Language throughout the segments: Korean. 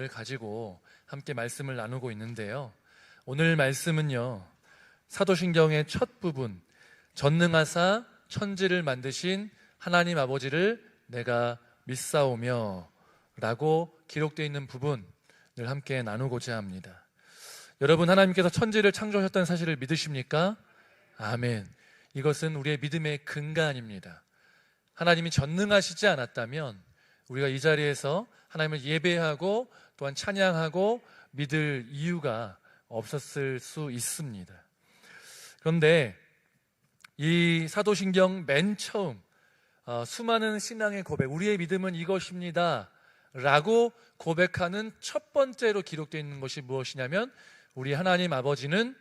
제목을 가지고 함께 말씀을 나누고 있는데요. 오늘 말씀은요, 사도신경의 첫 부분, 전능하사 천지를 만드신 하나님 아버지를 내가 믿사오며 라고 기록되어 있는 부분을 함께 나누고자 합니다. 여러분, 하나님께서 천지를 창조하셨다는 사실을 믿으십니까? 아멘. 이것은 우리의 믿음의 근간입니다. 하나님이 전능하시지 않았다면 우리가 이 자리에서 하나님을 예배하고 또한 찬양하고 믿을 이유가 없었을 수 있습니다. 그런데 이 사도신경 맨 처음 수많은 신앙의 고백, 우리의 믿음은 이것입니다 라고 고백하는 첫 번째로 기록되어 있는 것이 무엇이냐면, 우리 하나님 아버지는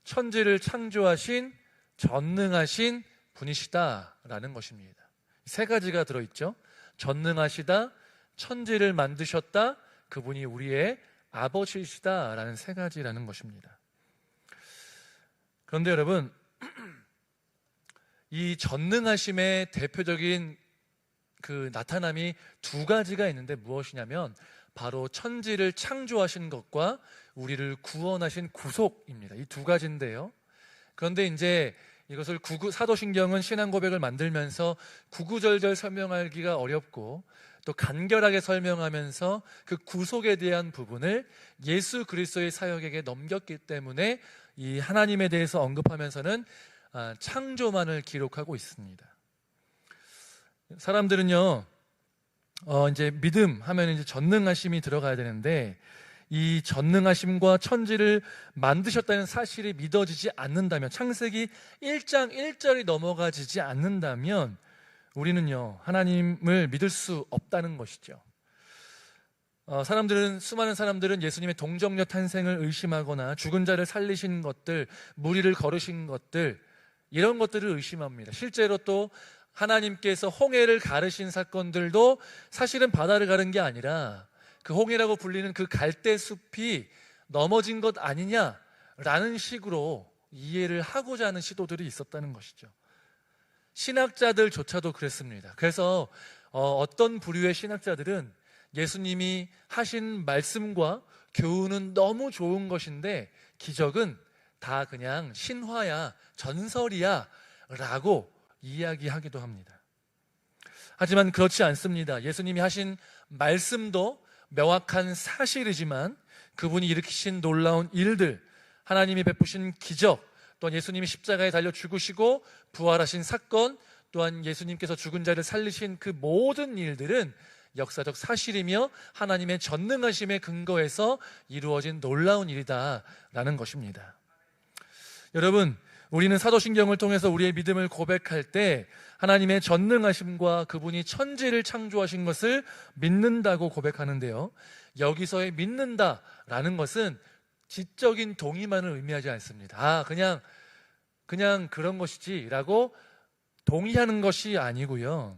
천지를 창조하신 전능하신 분이시다라는 것입니다. 세 가지가 들어있죠. 전능하시다, 천지를 만드셨다, 그분이 우리의 아버지시다라는 세 가지라는 것입니다. 그런데 여러분, 이 전능하심의 대표적인 그 나타남이 두 가지가 있는데 무엇이냐면 바로 천지를 창조하신 것과 우리를 구원하신 구속입니다. 이 두 가지인데요. 그런데 이제 이것을 사도신경은 신앙 고백을 만들면서 구구절절 설명하기가 어렵고 또 간결하게 설명하면서 그 구속에 대한 부분을 예수 그리스도의 사역에게 넘겼기 때문에 이 하나님에 대해서 언급하면서는 창조만을 기록하고 있습니다. 사람들은요, 이제 믿음 하면 이제 전능하심이 들어가야 되는데, 이 전능하심과 천지를 만드셨다는 사실이 믿어지지 않는다면, 창세기 1장 1절이 넘어가지지 않는다면 우리는요, 하나님을 믿을 수 없다는 것이죠. 수많은 사람들은 예수님의 동정녀 탄생을 의심하거나 죽은 자를 살리신 것들, 무리를 거르신 것들, 이런 것들을 의심합니다. 실제로 또 하나님께서 홍해를 가르신 사건들도 사실은 바다를 가른 게 아니라 그 홍해라고 불리는 그 갈대숲이 넘어진 것 아니냐라는 식으로 이해를 하고자 하는 시도들이 있었다는 것이죠. 신학자들조차도 그랬습니다. 그래서 어떤 부류의 신학자들은 예수님이 하신 말씀과 교훈은 너무 좋은 것인데 기적은 다 그냥 신화야, 전설이야 라고 이야기하기도 합니다. 하지만 그렇지 않습니다. 예수님이 하신 말씀도 명확한 사실이지만 그분이 일으키신 놀라운 일들, 하나님이 베푸신 기적, 또한 예수님이 십자가에 달려 죽으시고 부활하신 사건, 또한 예수님께서 죽은 자를 살리신 그 모든 일들은 역사적 사실이며 하나님의 전능하심에 근거해서 이루어진 놀라운 일이다라는 것입니다. 여러분, 우리는 사도신경을 통해서 우리의 믿음을 고백할 때 하나님의 전능하심과 그분이 천지를 창조하신 것을 믿는다고 고백하는데요, 여기서의 믿는다라는 것은 지적인 동의만을 의미하지 않습니다. 그냥 그런 것이지 라고 동의하는 것이 아니고요,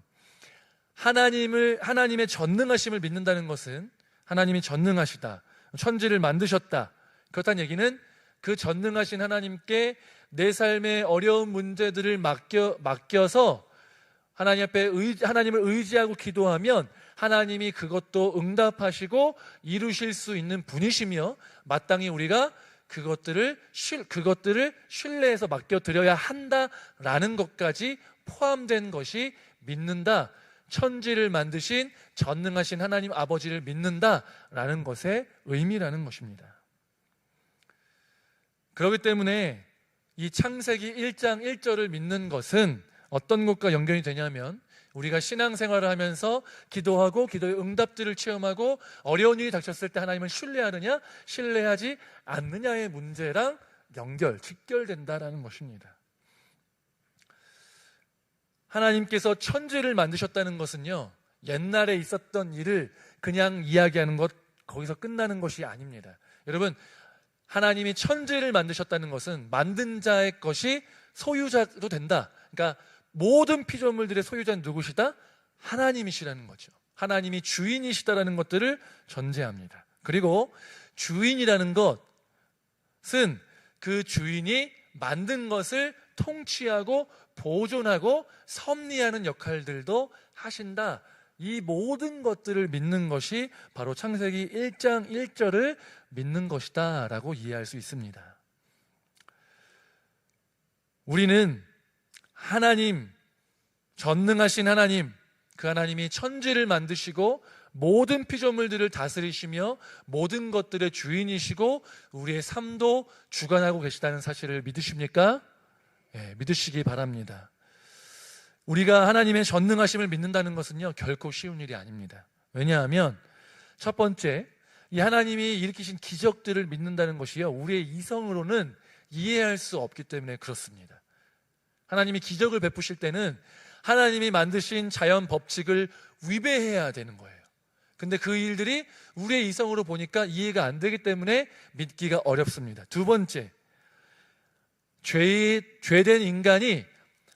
하나님의 전능하심을 믿는다는 것은 하나님이 전능하시다, 천지를 만드셨다, 그렇다는 얘기는 그 전능하신 하나님께 내 삶의 어려운 문제들을 맡겨서 하나님 앞에 하나님을 의지하고 기도하면 하나님이 그것도 응답하시고 이루실 수 있는 분이시며 마땅히 우리가 그것들을 신뢰해서 맡겨드려야 한다라는 것까지 포함된 것이 믿는다, 천지를 만드신 전능하신 하나님 아버지를 믿는다라는 것의 의미라는 것입니다. 그렇기 때문에 이 창세기 1장 1절을 믿는 것은 어떤 것과 연결이 되냐면, 우리가 신앙생활을 하면서 기도하고 기도의 응답들을 체험하고 어려운 일이 닥쳤을 때 하나님을 신뢰하느냐 신뢰하지 않느냐의 문제랑 직결된다라는 것입니다. 하나님께서 천지를 만드셨다는 것은요, 옛날에 있었던 일을 그냥 이야기하는 것, 거기서 끝나는 것이 아닙니다. 여러분, 하나님이 천지를 만드셨다는 것은 만든 자의 것이 소유자도 된다. 그러니까 모든 피조물들의 소유자는 누구시다? 하나님이시라는 거죠. 하나님이 주인이시다라는 것들을 전제합니다. 그리고 주인이라는 것은 그 주인이 만든 것을 통치하고 보존하고 섭리하는 역할들도 하신다, 이 모든 것들을 믿는 것이 바로 창세기 1장 1절을 믿는 것이다 라고 이해할 수 있습니다. 우리는 하나님, 전능하신 하나님, 그 하나님이 천지를 만드시고 모든 피조물들을 다스리시며 모든 것들의 주인이시고 우리의 삶도 주관하고 계시다는 사실을 믿으십니까? 네, 믿으시기 바랍니다. 우리가 하나님의 전능하심을 믿는다는 것은요, 결코 쉬운 일이 아닙니다. 왜냐하면 첫 번째, 이 하나님이 일으키신 기적들을 믿는다는 것이요, 우리의 이성으로는 이해할 수 없기 때문에 그렇습니다. 하나님이 기적을 베푸실 때는 하나님이 만드신 자연 법칙을 위배해야 되는 거예요. 근데 그 일들이 우리의 이성으로 보니까 이해가 안 되기 때문에 믿기가 어렵습니다. 두 번째, 죄된 인간이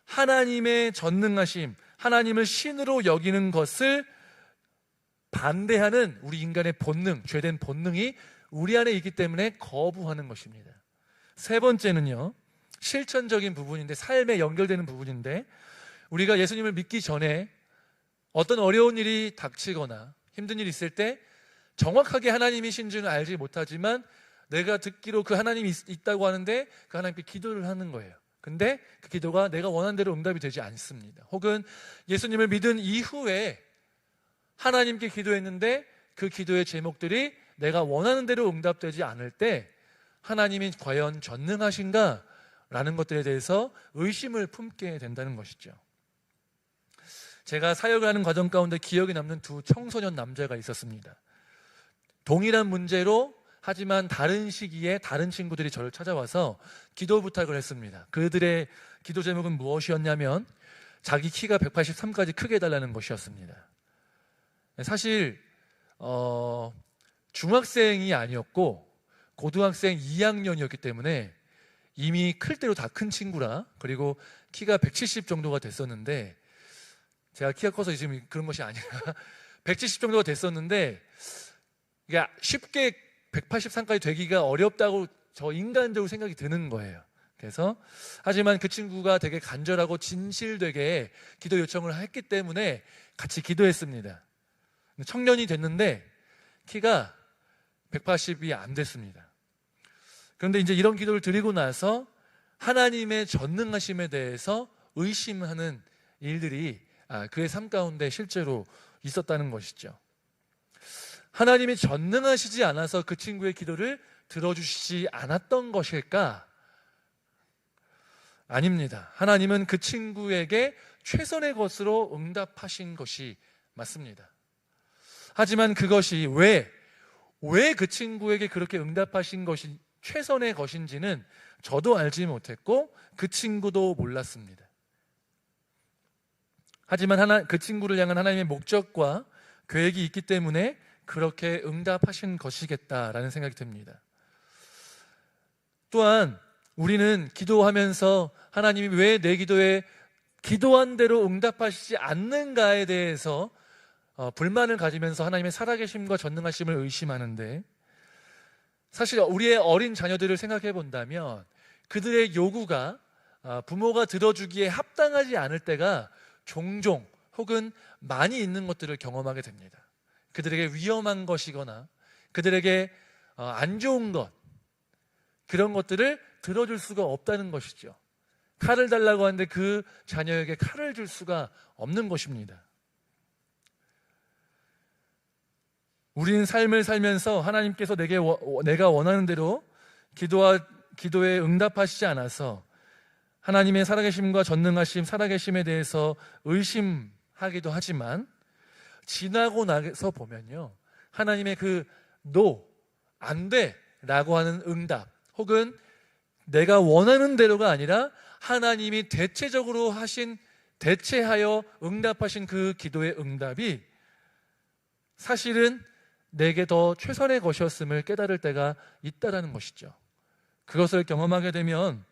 하나님의 전능하심, 하나님을 신으로 여기는 것을 반대하는 우리 인간의 본능, 죄된 본능이 우리 안에 있기 때문에 거부하는 것입니다. 세 번째는요, 실천적인 부분인데, 삶에 연결되는 부분인데, 우리가 예수님을 믿기 전에 어떤 어려운 일이 닥치거나 힘든 일이 있을 때 정확하게 하나님이신 줄은 알지 못하지만 내가 듣기로 그 하나님이 있다고 하는데 그 하나님께 기도를 하는 거예요. 근데 그 기도가 내가 원하는 대로 응답이 되지 않습니다. 혹은 예수님을 믿은 이후에 하나님께 기도했는데 그 기도의 제목들이 내가 원하는 대로 응답되지 않을 때 하나님이 과연 전능하신가? 라는 것들에 대해서 의심을 품게 된다는 것이죠. 제가 사역을 하는 과정 가운데 기억에 남는 두 청소년 남자가 있었습니다. 동일한 문제로 하지만 다른 시기에 다른 친구들이 저를 찾아와서 기도 부탁을 했습니다. 그들의 기도 제목은 무엇이었냐면 자기 키가 183까지 크게 해달라는 것이었습니다. 사실 중학생이 아니었고 고등학생 2학년이었기 때문에 이미 클 대로 다 큰 친구라, 그리고 키가 170 정도가 됐었는데, 제가 키가 커서 지금 그런 것이 아니라 170 정도가 됐었는데 이게 쉽게 183까지 되기가 어렵다고 저 인간적으로 생각이 드는 거예요. 그래서 하지만 그 친구가 되게 간절하고 진실되게 기도 요청을 했기 때문에 같이 기도했습니다. 청년이 됐는데 키가 180이 안 됐습니다. 그런데 이제 이런 기도를 드리고 나서 하나님의 전능하심에 대해서 의심하는 일들이 그의 삶 가운데 실제로 있었다는 것이죠. 하나님이 전능하시지 않아서 그 친구의 기도를 들어주시지 않았던 것일까? 아닙니다. 하나님은 그 친구에게 최선의 것으로 응답하신 것이 맞습니다. 하지만 그것이 왜 그 친구에게 그렇게 응답하신 것이 최선의 것인지는 저도 알지 못했고 그 친구도 몰랐습니다. 하지만 그 친구를 향한 하나님의 목적과 계획이 있기 때문에 그렇게 응답하신 것이겠다라는 생각이 듭니다. 또한 우리는 기도하면서 하나님이 왜 내 기도에 기도한 대로 응답하시지 않는가에 대해서 불만을 가지면서 하나님의 살아계심과 전능하심을 의심하는데, 사실 우리의 어린 자녀들을 생각해 본다면 그들의 요구가 부모가 들어주기에 합당하지 않을 때가 종종 혹은 많이 있는 것들을 경험하게 됩니다. 그들에게 위험한 것이거나 그들에게 안 좋은 것, 그런 것들을 들어줄 수가 없다는 것이죠. 칼을 달라고 하는데 그 자녀에게 칼을 줄 수가 없는 것입니다. 우리는 삶을 살면서 하나님께서 내가 원하는 대로 기도에 응답하시지 않아서 하나님의 살아계심과 전능하심, 살아계심에 대해서 의심하기도 하지만 지나고 나서 보면요, 하나님의 그 no, 안 돼 라고 하는 응답, 혹은 내가 원하는 대로가 아니라 하나님이 대체하여 응답하신 그 기도의 응답이 사실은 내게 더 최선의 것이었음을 깨달을 때가 있다라는 것이죠. 그것을 경험하게 되면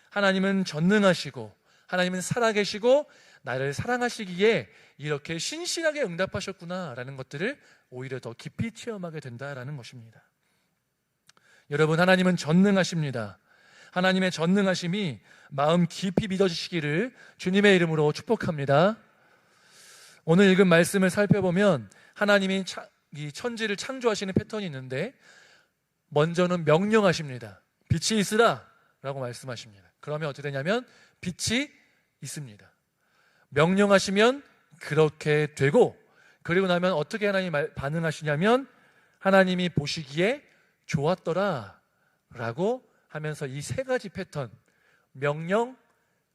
하나님은 전능하시고 하나님은 살아계시고 나를 사랑하시기에 이렇게 신실하게 응답하셨구나라는 것들을 오히려 더 깊이 체험하게 된다라는 것입니다. 여러분, 하나님은 전능하십니다. 하나님의 전능하심이 마음 깊이 믿어지시기를 주님의 이름으로 축복합니다. 오늘 읽은 말씀을 살펴보면 하나님이 이 천지를 창조하시는 패턴이 있는데 먼저는 명령하십니다. 빛이 있으라 라고 말씀하십니다. 그러면 어떻게 되냐면 빛이 있습니다. 명령하시면 그렇게 되고, 그리고 나면 어떻게 하나님이 반응하시냐면 하나님이 보시기에 좋았더라 라고 하면서 이 세 가지 패턴, 명령,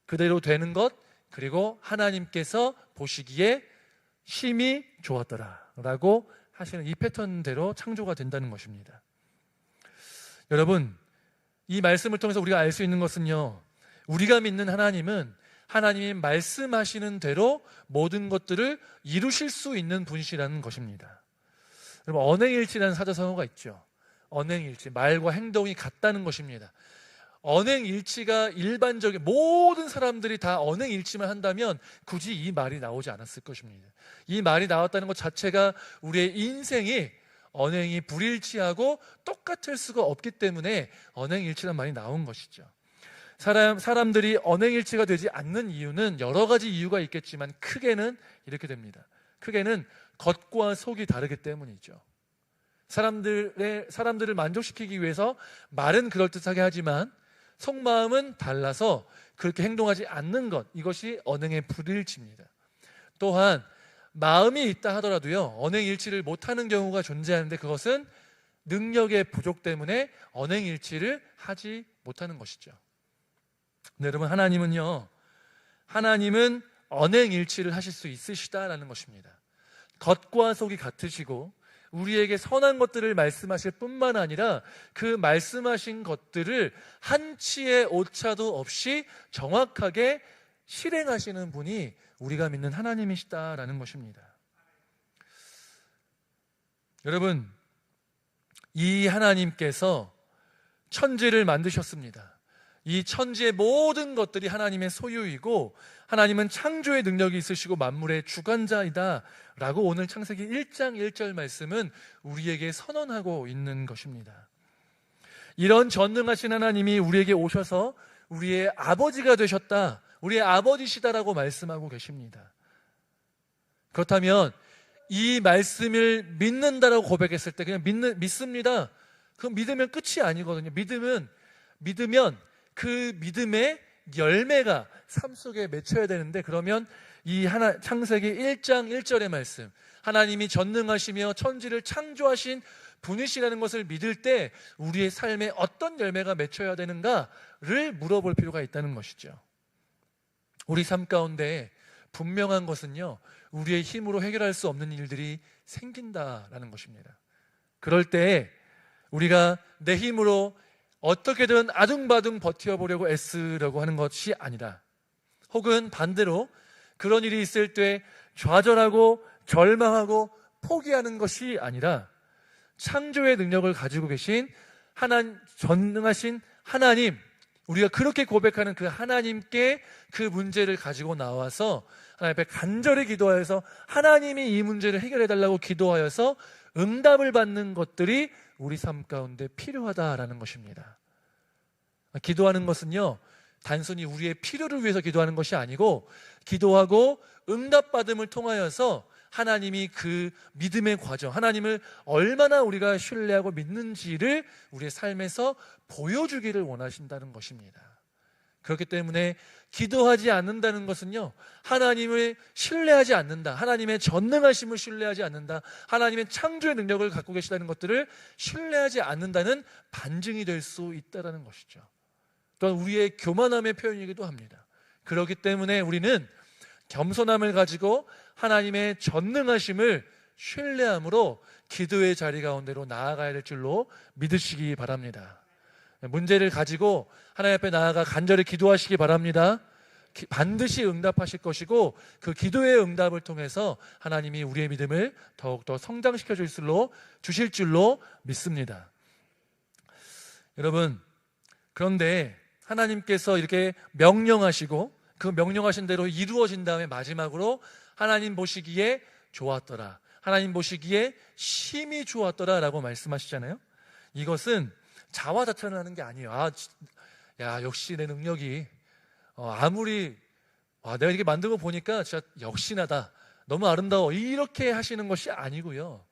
그대로 되는 것, 그리고 하나님께서 보시기에 심히 좋았더라 라고 하시는 이 패턴대로 창조가 된다는 것입니다. 여러분, 이 말씀을 통해서 우리가 알 수 있는 것은요, 우리가 믿는 하나님은 하나님이 말씀하시는 대로 모든 것들을 이루실 수 있는 분이시라는 것입니다. 여러분, 언행일치라는 사자성어가 있죠. 언행일치, 말과 행동이 같다는 것입니다. 언행일치가 일반적인 모든 사람들이 다 언행일치만 한다면 굳이 이 말이 나오지 않았을 것입니다. 이 말이 나왔다는 것 자체가 우리의 인생이 언행이 불일치하고 똑같을 수가 없기 때문에 언행일치란 말이 나온 것이죠. 사람들이 언행일치가 되지 않는 이유는 여러 가지 이유가 있겠지만 크게는 이렇게 됩니다. 크게는 겉과 속이 다르기 때문이죠. 사람들을 만족시키기 위해서 말은 그럴듯하게 하지만 속마음은 달라서 그렇게 행동하지 않는 것, 이것이 언행의 불일치입니다. 또한 마음이 있다 하더라도요, 언행일치를 못하는 경우가 존재하는데 그것은 능력의 부족 때문에 언행일치를 하지 못하는 것이죠. 네, 여러분, 하나님은 언행일치를 하실 수 있으시다라는 것입니다. 겉과 속이 같으시고 우리에게 선한 것들을 말씀하실 뿐만 아니라 그 말씀하신 것들을 한치의 오차도 없이 정확하게 실행하시는 분이 우리가 믿는 하나님이시다라는 것입니다. 여러분, 이 하나님께서 천지를 만드셨습니다. 이 천지의 모든 것들이 하나님의 소유이고 하나님은 창조의 능력이 있으시고 만물의 주관자이다 라고 오늘 창세기 1장 1절 말씀은 우리에게 선언하고 있는 것입니다. 이런 전능하신 하나님이 우리에게 오셔서 우리의 아버지가 되셨다, 우리의 아버지시다라고 말씀하고 계십니다. 그렇다면 이 말씀을 믿는다라고 고백했을 때 그냥 믿습니다, 그럼 믿으면 끝이 아니거든요. 믿으면 그 믿음의 열매가 삶 속에 맺혀야 되는데, 그러면 이 창세기 1장 1절의 말씀, 하나님이 전능하시며 천지를 창조하신 분이시라는 것을 믿을 때 우리의 삶에 어떤 열매가 맺혀야 되는가를 물어볼 필요가 있다는 것이죠. 우리 삶 가운데 분명한 것은요, 우리의 힘으로 해결할 수 없는 일들이 생긴다라는 것입니다. 그럴 때 우리가 내 힘으로 어떻게든 아둥바둥 버텨보려고 애쓰려고 하는 것이 아니라, 혹은 반대로 그런 일이 있을 때 좌절하고 절망하고 포기하는 것이 아니라 창조의 능력을 가지고 계신 전능하신 하나님, 우리가 그렇게 고백하는 그 하나님께 그 문제를 가지고 나와서 하나님 앞에 간절히 기도하여서 하나님이 이 문제를 해결해달라고 기도하여서 응답을 받는 것들이 우리 삶 가운데 필요하다라는 것입니다. 기도하는 것은요, 단순히 우리의 필요를 위해서 기도하는 것이 아니고 기도하고 응답받음을 통하여서 하나님이 그 믿음의 과정, 하나님을 얼마나 우리가 신뢰하고 믿는지를 우리의 삶에서 보여주기를 원하신다는 것입니다. 그렇기 때문에 기도하지 않는다는 것은요, 하나님을 신뢰하지 않는다, 하나님의 전능하심을 신뢰하지 않는다, 하나님의 창조의 능력을 갖고 계시다는 것들을 신뢰하지 않는다는 반증이 될 수 있다는 것이죠. 또한 우리의 교만함의 표현이기도 합니다. 그렇기 때문에 우리는 겸손함을 가지고 하나님의 전능하심을 신뢰함으로 기도의 자리 가운데로 나아가야 될 줄로 믿으시기 바랍니다. 문제를 가지고 하나님 앞에 나아가 간절히 기도하시기 바랍니다. 반드시 응답하실 것이고 그 기도의 응답을 통해서 하나님이 우리의 믿음을 더욱더 성장시켜 주실 줄로 믿습니다. 여러분, 그런데 하나님께서 이렇게 명령하시고 그 명령하신 대로 이루어진 다음에 마지막으로 하나님 보시기에 좋았더라, 하나님 보시기에 심히 좋았더라 라고 말씀하시잖아요. 이것은 자화자찬을 하는 게 아니에요. 역시 내 능력이 아무리 내가 이렇게 만든 거 보니까 진짜 역시나다 너무 아름다워. 이렇게 하시는 것이 아니고요.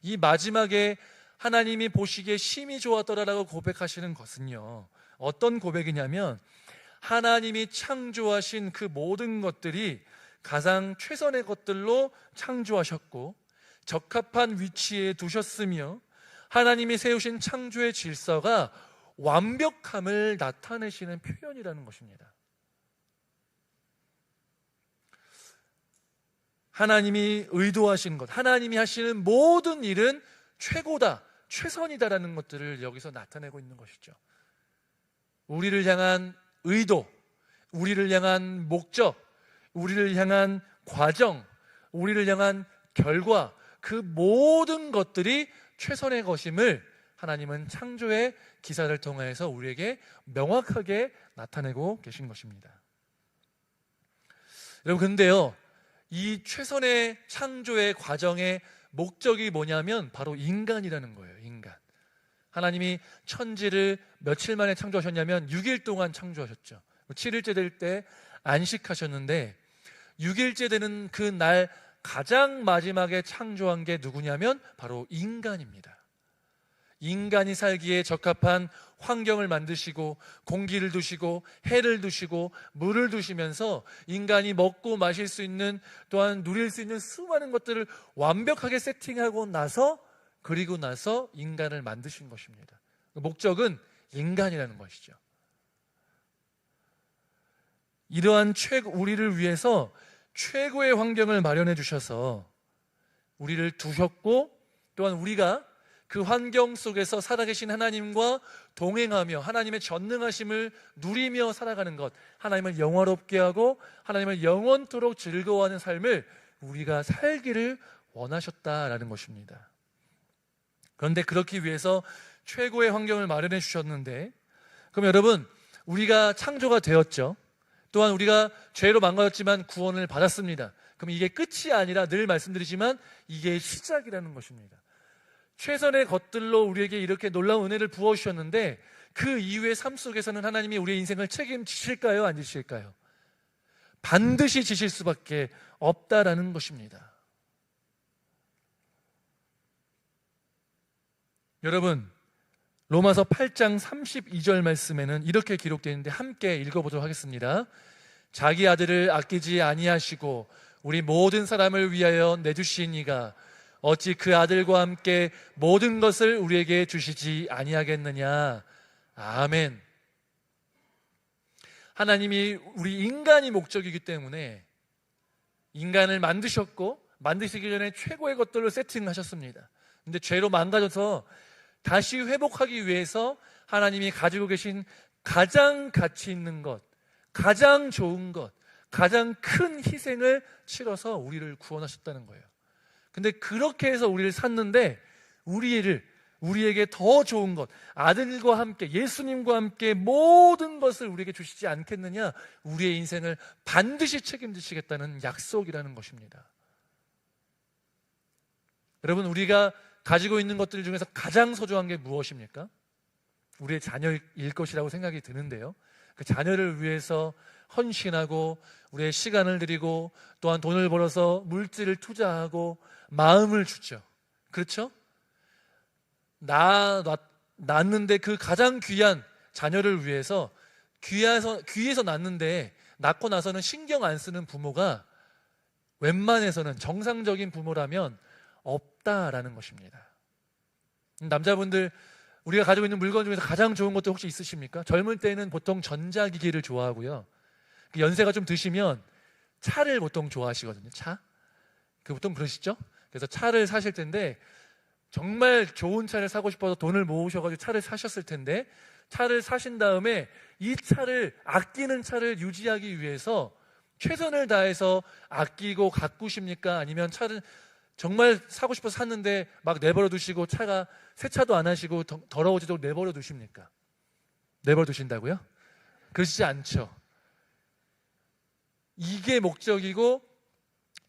이 마지막에 하나님이 보시기에 심히 좋았더라라고 고백하시는 것은요, 어떤 고백이냐면 하나님이 창조하신 그 모든 것들이 가장 최선의 것들로 창조하셨고 적합한 위치에 두셨으며 하나님이 세우신 창조의 질서가 완벽함을 나타내시는 표현이라는 것입니다. 하나님이 의도하신 것, 하나님이 하시는 모든 일은 최고다, 최선이다라는 것들을 여기서 나타내고 있는 것이죠. 우리를 향한 의도, 우리를 향한 목적, 우리를 향한 과정, 우리를 향한 결과, 그 모든 것들이 최선의 것임을 하나님은 창조의 기사를 통해서 우리에게 명확하게 나타내고 계신 것입니다. 여러분, 근데요, 이 최선의 창조의 과정의 목적이 뭐냐면 바로 인간이라는 거예요. 인간. 하나님이 천지를 며칠 만에 창조하셨냐면 6일 동안 창조하셨죠. 7일째 될 때 안식하셨는데 6일째 되는 그 날 가장 마지막에 창조한 게 누구냐면 바로 인간입니다. 인간이 살기에 적합한 환경을 만드시고 공기를 두시고 해를 두시고 물을 두시면서 인간이 먹고 마실 수 있는, 또한 누릴 수 있는 수많은 것들을 완벽하게 세팅하고 나서, 그리고 나서 인간을 만드신 것입니다. 목적은 인간이라는 것이죠. 이러한 우리를 위해서 최고의 환경을 마련해 주셔서 우리를 두셨고, 또한 우리가 그 환경 속에서 살아계신 하나님과 동행하며 하나님의 전능하심을 누리며 살아가는 것, 하나님을 영화롭게 하고 하나님을 영원토록 즐거워하는 삶을 우리가 살기를 원하셨다라는 것입니다. 그런데 그렇기 위해서 최고의 환경을 마련해 주셨는데, 그럼 여러분, 우리가 창조가 되었죠. 또한 우리가 죄로 망가졌지만 구원을 받았습니다. 그럼 이게 끝이 아니라 늘 말씀드리지만 이게 시작이라는 것입니다. 최선의 것들로 우리에게 이렇게 놀라운 은혜를 부어주셨는데 그 이후의 삶 속에서는 하나님이 우리의 인생을 책임지실까요? 안 지실까요? 반드시 지실 수밖에 없다라는 것입니다. 여러분, 로마서 8장 32절 말씀에는 이렇게 기록되어 있는데 함께 읽어보도록 하겠습니다. 자기 아들을 아끼지 아니하시고 우리 모든 사람을 위하여 내주신 이가 어찌 그 아들과 함께 모든 것을 우리에게 주시지 아니하겠느냐. 아멘. 하나님이 우리 인간이 목적이기 때문에 인간을 만드셨고 만드시기 전에 최고의 것들을 세팅하셨습니다. 근데 죄로 망가져서 다시 회복하기 위해서 하나님이 가지고 계신 가장 가치 있는 것, 가장 좋은 것, 가장 큰 희생을 치러서 우리를 구원하셨다는 거예요. 근데 그렇게 해서 우리를 샀는데 우리에게 더 좋은 것, 아들과 함께, 예수님과 함께 모든 것을 우리에게 주시지 않겠느냐. 우리의 인생을 반드시 책임지시겠다는 약속이라는 것입니다. 여러분, 우리가 가지고 있는 것들 중에서 가장 소중한 게 무엇입니까? 우리의 자녀일 것이라고 생각이 드는데요, 그 자녀를 위해서 헌신하고 우리의 시간을 드리고 또한 돈을 벌어서 물질을 투자하고 마음을 주죠. 그렇죠? 낳았는데 그 가장 귀한 자녀를 위해서 귀에서 낳는데 낳고 나서는 신경 안 쓰는 부모가 웬만해서는 정상적인 부모라면 없다라는 것입니다. 남자분들, 우리가 가지고 있는 물건 중에서 가장 좋은 것도 혹시 있으십니까? 젊을 때는 보통 전자기기를 좋아하고요, 연세가 좀 드시면 차를 보통 좋아하시거든요. 차? 보통 그러시죠? 그래서 차를 사실 텐데 정말 좋은 차를 사고 싶어서 돈을 모으셔가지고 차를 사셨을 텐데, 차를 사신 다음에 이 차를, 아끼는 차를 유지하기 위해서 최선을 다해서 아끼고 가꾸십니까? 아니면 차를 정말 사고 싶어서 샀는데 막 내버려 두시고 차가 세차도 안 하시고 더러워지도록 내버려 두십니까? 내버려 두신다고요? 그러시지 않죠. 이게 목적이고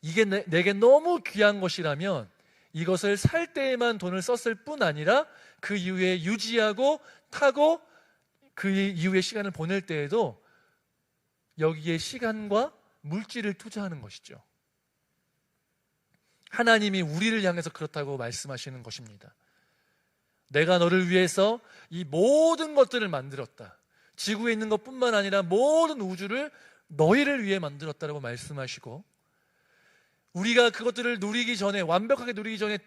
이게 내게 너무 귀한 것이라면 이것을 살 때에만 돈을 썼을 뿐 아니라 그 이후에 유지하고 타고 그 이후에 시간을 보낼 때에도 여기에 시간과 물질을 투자하는 것이죠. 하나님이 우리를 향해서 그렇다고 말씀하시는 것입니다. 내가 너를 위해서 이 모든 것들을 만들었다. 지구에 있는 것뿐만 아니라 모든 우주를 너희를 위해 만들었다라고 말씀하시고, 우리가 그것들을 누리기 전에, 완벽하게 누리기 전에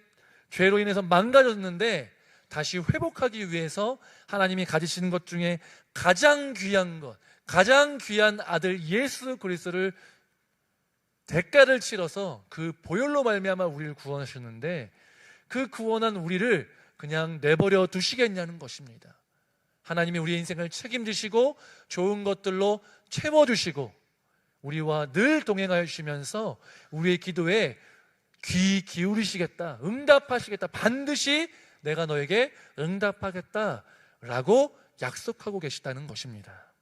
죄로 인해서 망가졌는데 다시 회복하기 위해서 하나님이 가지시는 것 중에 가장 귀한 것, 가장 귀한 아들 예수 그리스도를 대가를 치러서 그 보혈로 말미암아 우리를 구원하셨는데, 그 구원한 우리를 그냥 내버려 두시겠냐는 것입니다. 하나님이 우리의 인생을 책임지시고 좋은 것들로 채워주시고 우리와 늘 동행하여 주시면서 우리의 기도에 귀 기울이시겠다, 응답하시겠다, 반드시 내가 너에게 응답하겠다라고 약속하고 계시다는 것입니다.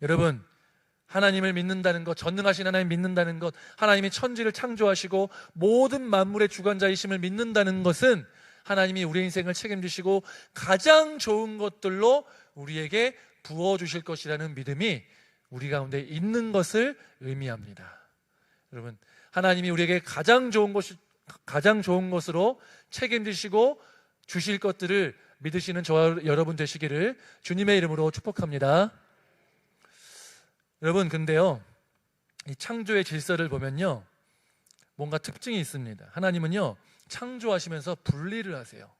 여러분, 하나님을 믿는다는 것, 전능하신 하나님 믿는다는 것, 하나님이 천지를 창조하시고 모든 만물의 주관자이심을 믿는다는 것은 하나님이 우리의 인생을 책임지시고 가장 좋은 것들로 우리에게 부어주실 것이라는 믿음이 우리 가운데 있는 것을 의미합니다. 여러분, 하나님이 우리에게 가장 좋은 것으로 책임지시고 주실 것들을 믿으시는 저와 여러분 되시기를 주님의 이름으로 축복합니다. 여러분, 근데요, 이 창조의 질서를 보면요, 뭔가 특징이 있습니다. 하나님은요, 창조하시면서 분리를 하세요.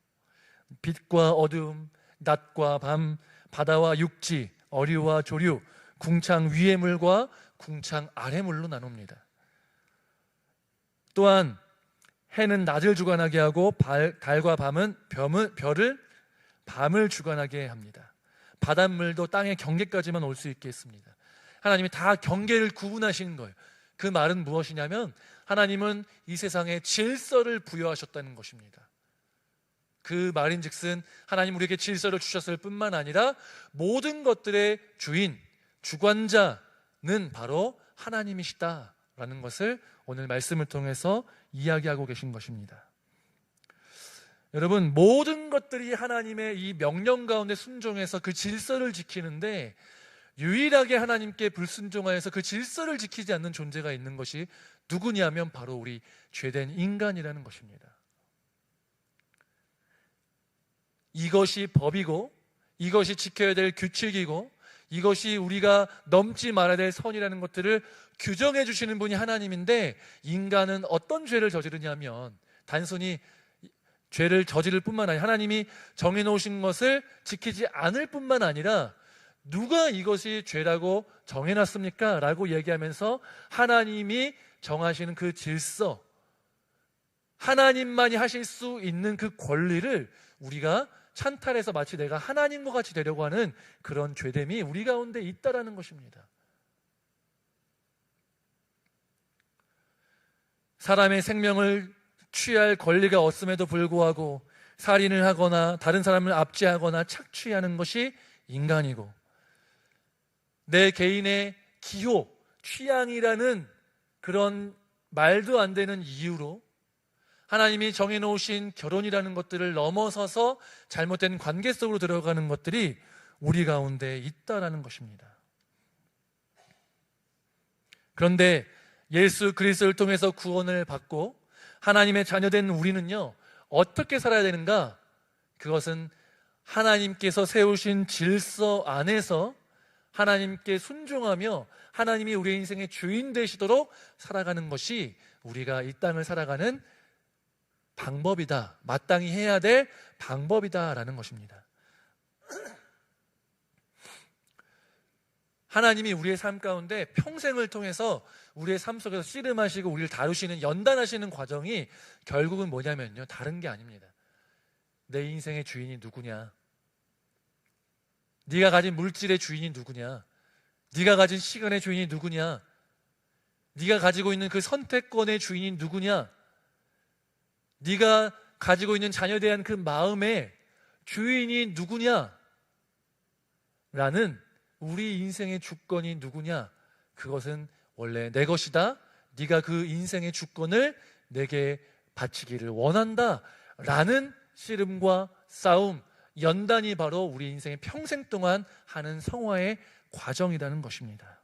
빛과 어두움, 낮과 밤, 바다와 육지, 어류와 조류, 궁창 위의 물과 궁창 아래 물로 나눕니다. 또한 해는 낮을 주관하게 하고 달과 밤은 별을 밤을 주관하게 합니다. 바닷물도 땅의 경계까지만 올 수 있게 했습니다. 하나님이 다 경계를 구분하신 거예요. 그 말은 무엇이냐면 하나님은 이 세상에 질서를 부여하셨다는 것입니다. 그 말인즉슨 하나님 우리에게 질서를 주셨을 뿐만 아니라 모든 것들의 주인, 주관자는 바로 하나님이시다라는 것을 오늘 말씀을 통해서 이야기하고 계신 것입니다. 여러분, 모든 것들이 하나님의 이 명령 가운데 순종해서 그 질서를 지키는데 유일하게 하나님께 불순종하여서 그 질서를 지키지 않는 존재가 있는 것이 누구냐면 바로 우리 죄된 인간이라는 것입니다. 이것이 법이고 이것이 지켜야 될 규칙이고 이것이 우리가 넘지 말아야 될 선이라는 것들을 규정해 주시는 분이 하나님인데, 인간은 어떤 죄를 저지르냐면 단순히 죄를 저지를 뿐만 아니라 하나님이 정해놓으신 것을 지키지 않을 뿐만 아니라 누가 이것이 죄라고 정해놨습니까? 라고 얘기하면서 하나님이 정하시는 그 질서, 하나님만이 하실 수 있는 그 권리를 우리가 찬탈해서 마치 내가 하나님과 같이 되려고 하는 그런 죄됨이 우리 가운데 있다라는 것입니다. 사람의 생명을 취할 권리가 없음에도 불구하고 살인을 하거나 다른 사람을 압제하거나 착취하는 것이 인간이고, 내 개인의 기호, 취향이라는 그런 말도 안 되는 이유로 하나님이 정해놓으신 결혼이라는 것들을 넘어서서 잘못된 관계 속으로 들어가는 것들이 우리 가운데 있다라는 것입니다. 그런데 예수 그리스도를 통해서 구원을 받고 하나님의 자녀된 우리는요, 어떻게 살아야 되는가? 그것은 하나님께서 세우신 질서 안에서 하나님께 순종하며 하나님이 우리의 인생의 주인 되시도록 살아가는 것이 우리가 이 땅을 살아가는 방법이다, 마땅히 해야 될 방법이다라는 것입니다. 하나님이 우리의 삶 가운데 평생을 통해서 우리의 삶 속에서 씨름하시고 우리를 다루시는, 연단하시는 과정이 결국은 뭐냐면요, 다른 게 아닙니다. 내 인생의 주인이 누구냐? 네가 가진 물질의 주인이 누구냐? 네가 가진 시간의 주인이 누구냐? 네가 가지고 있는 그 선택권의 주인이 누구냐? 네가 가지고 있는 자녀에 대한 그 마음의 주인이 누구냐? 라는 우리 인생의 주권이 누구냐? 그것은 원래 내 것이다. 네가 그 인생의 주권을 내게 바치기를 원한다 라는 씨름과 싸움, 연단이 바로 우리 인생의 평생 동안 하는 성화의 과정이라는 것입니다.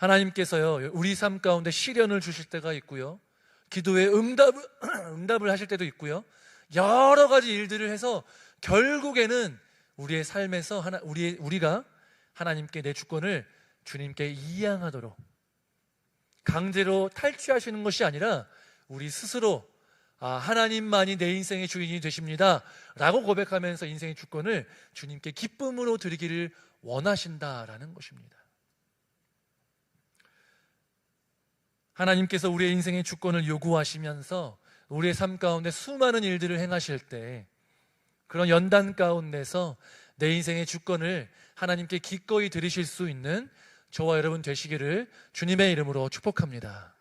하나님께서요, 우리 삶 가운데 시련을 주실 때가 있고요, 기도에 응답을 하실 때도 있고요, 여러 가지 일들을 해서 결국에는 우리의 삶에서 우리가 하나님께 내 주권을 주님께 이양하도록 강제로 탈취하시는 것이 아니라 우리 스스로 하나님만이 내 인생의 주인이 되십니다 라고 고백하면서 인생의 주권을 주님께 기쁨으로 드리기를 원하신다라는 것입니다. 하나님께서 우리의 인생의 주권을 요구하시면서 우리의 삶 가운데 수많은 일들을 행하실 때 그런 연단 가운데서 내 인생의 주권을 하나님께 기꺼이 드리실 수 있는 저와 여러분 되시기를 주님의 이름으로 축복합니다.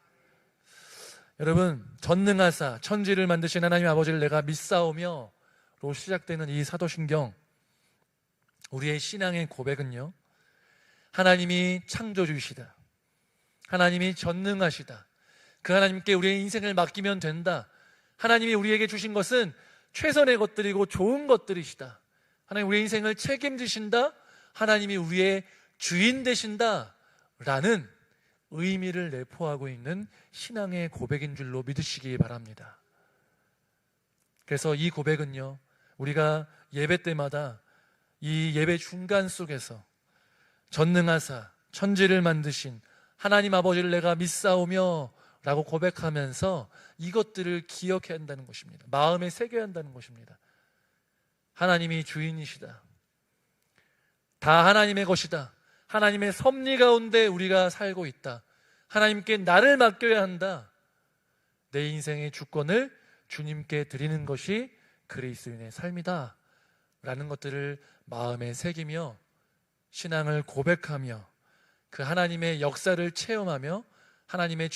여러분, 전능하사 천지를 만드신 하나님 아버지를 내가 믿사오며로 시작되는 이 사도신경, 우리의 신앙의 고백은요, 하나님이 창조주이시다, 하나님이 전능하시다, 그 하나님께 우리의 인생을 맡기면 된다, 하나님이 우리에게 주신 것은 최선의 것들이고 좋은 것들이시다, 하나님 우리의 인생을 책임지신다, 하나님이 우리의 주인 되신다 라는 의미를 내포하고 있는 신앙의 고백인 줄로 믿으시기 바랍니다. 그래서 이 고백은요, 우리가 예배 때마다 이 예배 중간 속에서 전능하사 천지를 만드신 하나님 아버지를 내가 믿사오며 라고 고백하면서 이것들을 기억해야 한다는 것입니다. 마음에 새겨야 한다는 것입니다. 하나님이 주인이시다, 다 하나님의 것이다, 하나님의 섭리 가운데 우리가 살고 있다, 하나님께 나를 맡겨야 한다, 내 인생의 주권을 주님께 드리는 것이 그리스도인의 삶이다 라는 것들을 마음에 새기며 신앙을 고백하며 그 하나님의 역사를 체험하며 하나님의